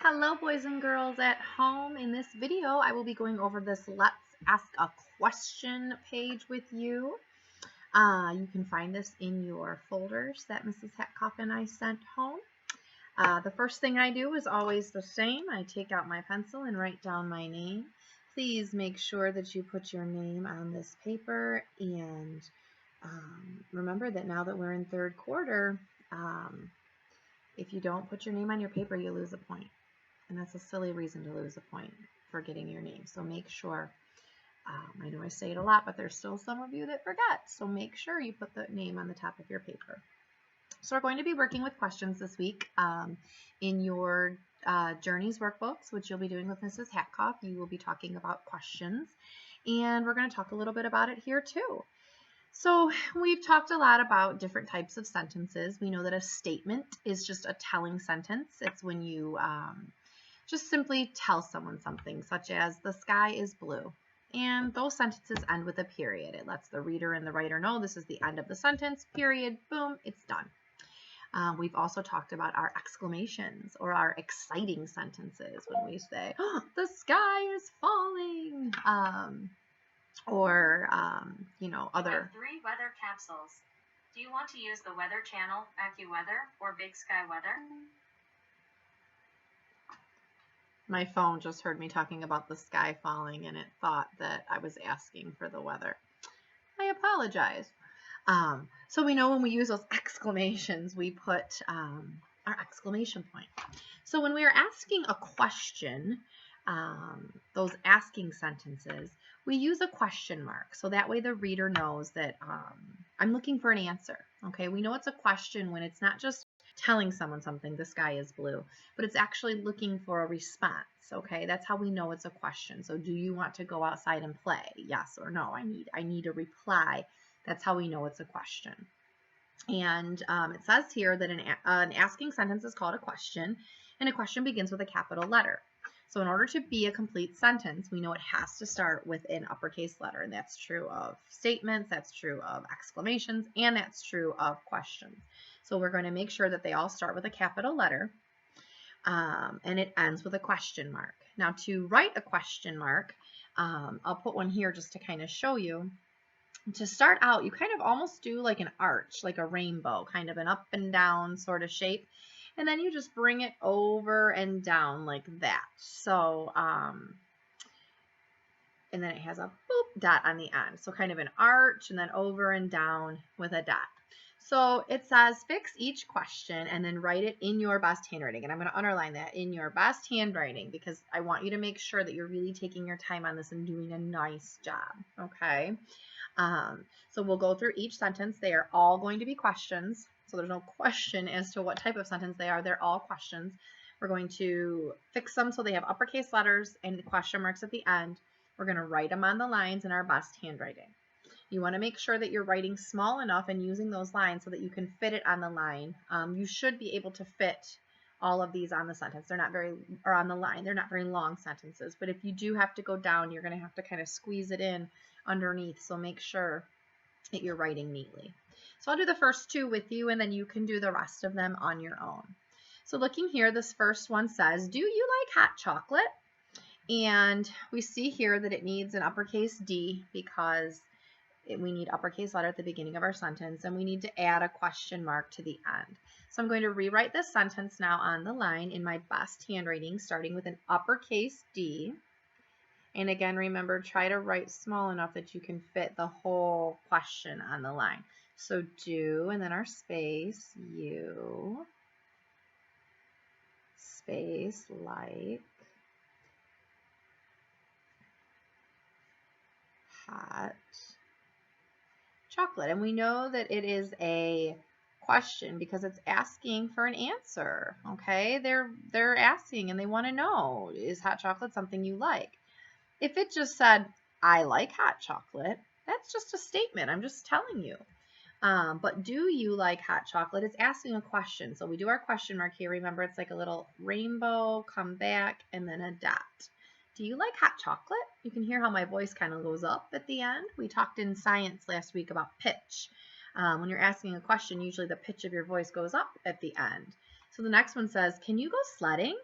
Hello, boys and girls at home. In this video, I will be going over this Let's Ask a Question page with you. You can find this in your folders that Mrs. Hatkoff and I sent home. The first thing I do is always the same. I take out my pencil and write down my name. Please make sure that you put your name on this paper, and remember that now that we're in third quarter, if you don't put your name on your paper, you lose a point. And that's a silly reason to lose a point for getting your name. So make sure, I know I say it a lot, but there's still some of you that forget. So make sure you put the name on the top of your paper. So we're going to be working with questions this week in your Journeys workbooks, which you'll be doing with Mrs. Hatkoff. You will be talking about questions, and we're going to talk a little bit about it here too. So we've talked a lot about different types of sentences. We know that a statement is just a telling sentence. It's when you just simply tell someone something, such as the sky is blue. And those sentences end with a period. It lets the reader and the writer know this is the end of the sentence, period, boom, it's done. We've also talked about our exclamations or our exciting sentences when we say, oh, the sky is falling, other. We have 3 weather capsules. Do you want to use the Weather Channel, AccuWeather, or Big Sky Weather? My phone just heard me talking about the sky falling, and it thought that I was asking for the weather. I apologize. So we know when we use those exclamations, we put our exclamation point. So when we are asking a question, those asking sentences, we use a question mark. So that way the reader knows that I'm looking for an answer. Okay, we know it's a question when it's not just telling someone something, the sky is blue, but it's actually looking for a response. Okay, that's how we know it's a question. So do you want to go outside and play? Yes or no. I need a reply. That's how we know it's a question. And it says here that an asking sentence is called a question, and a question begins with a capital letter. So in order to be a complete sentence, we know it has to start with an uppercase letter, and that's true of statements, that's true of exclamations, and that's true of questions. So we're going to make sure that they all start with a capital letter, and it ends with a question mark. Now to write a question mark, I'll put one here just to kind of show you. To start out, you kind of almost do like an arch, like a rainbow, kind of an up and down sort of shape. And then you just bring it over and down like that. So, and then it has a boop dot on the end. So kind of an arch and then over and down with a dot. So it says fix each question and then write it in your best handwriting. And I'm going to underline that, in your best handwriting, because I want you to make sure that you're really taking your time on this and doing a nice job. Okay. So we'll go through each sentence. They are all going to be questions. So there's no question as to what type of sentence they are. They're all questions. We're going to fix them so they have uppercase letters and the question marks at the end. We're going to write them on the lines in our best handwriting. You want to make sure that you're writing small enough and using those lines so that you can fit it on the line. You should be able to fit all of these on the sentence. Or on the line. They're not very long sentences. But if you do have to go down, you're going to have to kind of squeeze it in underneath. So make sure that you're writing neatly. So I'll do the first 2 with you, and then you can do the rest of them on your own. So looking here, this first one says, do you like hot chocolate? And we see here that it needs an uppercase D because we need uppercase letter at the beginning of our sentence, and we need to add a question mark to the end. So I'm going to rewrite this sentence now on the line in my best handwriting, starting with an uppercase D. And again, remember, try to write small enough that you can fit the whole question on the line. So do, and then our space, you, space, like, hot chocolate. And we know that it is a question because it's asking for an answer. Okay, they're asking and they want to know, is hot chocolate something you like? If it just said, I like hot chocolate, that's just a statement. I'm just telling you. But do you like hot chocolate? It's asking a question. So we do our question mark here. Remember, it's like a little rainbow, come back, and then a dot. Do you like hot chocolate? You can hear how my voice kind of goes up at the end. We talked in science last week about pitch. When you're asking a question, usually the pitch of your voice goes up at the end. So the next one says, can you go sledding?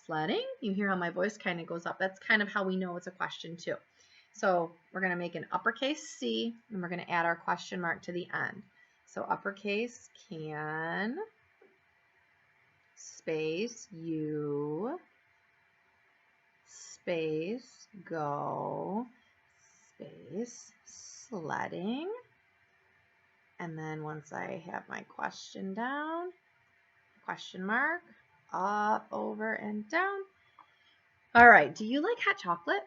Sledding? You hear how my voice kind of goes up. That's kind of how we know it's a question too. So we're going to make an uppercase C, and we're going to add our question mark to the end. So uppercase can, space, you, space, go, space, sledding. And then once I have my question down, question mark, up, over, and down. All right, do you like hot chocolate?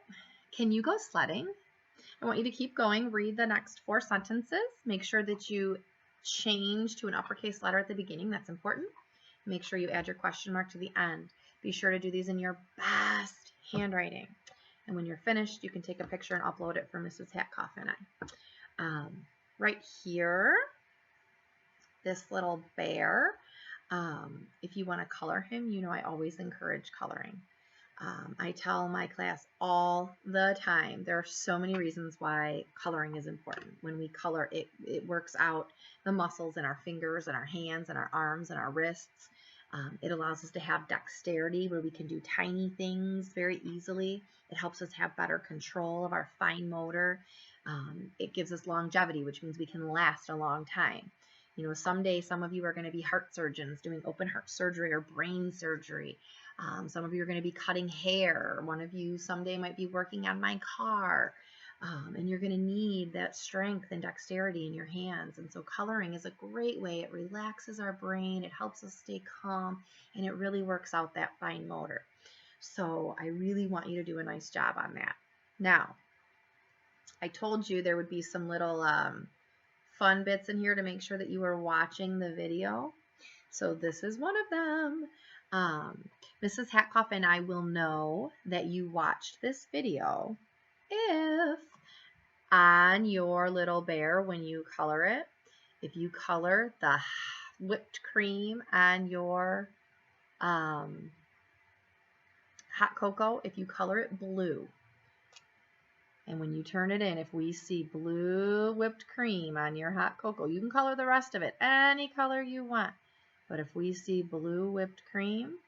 Can you go sledding? I want you to keep going. Read the next 4 sentences. Make sure that you change to an uppercase letter at the beginning. That's important. Make sure you add your question mark to the end. Be sure to do these in your best handwriting. And when you're finished, you can take a picture and upload it for Mrs. Hatkoff and I. Right here, this little bear, if you want to color him, you know I always encourage coloring. I tell my class all the time, there are so many reasons why coloring is important. When we color, it works out the muscles in our fingers and our hands and our arms and our wrists. It allows us to have dexterity where we can do tiny things very easily. It helps us have better control of our fine motor. It gives us longevity, which means we can last a long time. You know, someday some of you are going to be heart surgeons doing open heart surgery or brain surgery. Some of you are going to be cutting hair. One of you someday might be working on my car. And you're going to need that strength and dexterity in your hands. And so coloring is a great way. It relaxes our brain. It helps us stay calm. And it really works out that fine motor. So I really want you to do a nice job on that. Now, I told you there would be some little fun bits in here to make sure that you are watching the video. So this is one of them. Mrs. Hatkoff and I will know that you watched this video if on your little bear, when you color it, if you color the whipped cream on your hot cocoa, if you color it blue, and when you turn it in, if we see blue whipped cream on your hot cocoa, you can color the rest of it any color you want. But if we see blue whipped cream,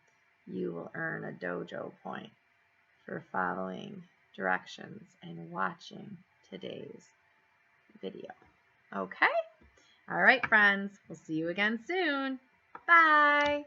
you will earn a dojo point for following directions and watching today's video. Okay? All right, friends. We'll see you again soon. Bye.